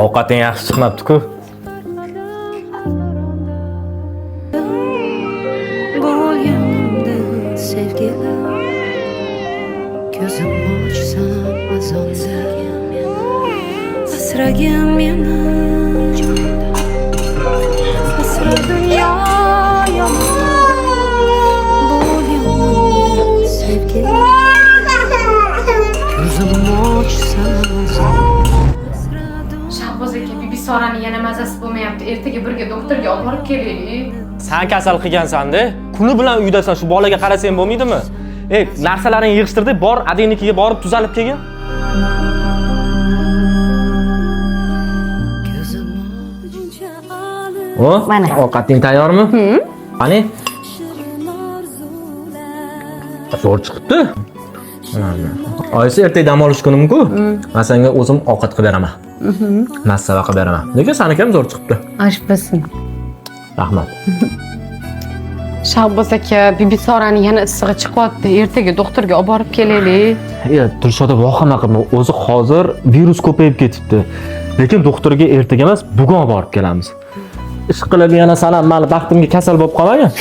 Ovqating yaxshi chiqmabdi-ku. Ko'zim ochsam azonda asragin meni asra dunyo bo'lyapman sevgilim ko'zim ochsam Shahboz aka, Bibisorani yana mazasi bo'lmayapti. Ertaga birga doktorga olib borib kelaylik. Sen kasal qilgansan-da. Kuni bilan uydasan, shu bolaga qarasang bo'lmaydimi? Narsalaringni yig'ishtirdi, bor adenikiga borib tuzalib kelgin. O, mana ovqating tayyormi? Qani? Zo'r chiqibdi. Oyisi ertaga dam olish kunim-ku. Men senga o'zim ovqat qilib beraman. Massava qilib beraman. Lekin seniki ham zo'r chiqibdi. Oshpasin. Rahmat. Shahboz aka, Bibisorani yana issig'i chiqyapti. Ertaga doktorga olib borib kelaylik. Dilshoda vahima qilma. O'zi hozir virus ko'payib ketibdi. Lekin doktorga ertaga emas, bugun olib borib kelamiz. Ish qilib yana sanam mali baxtimga kasal bo'lib qolmagan.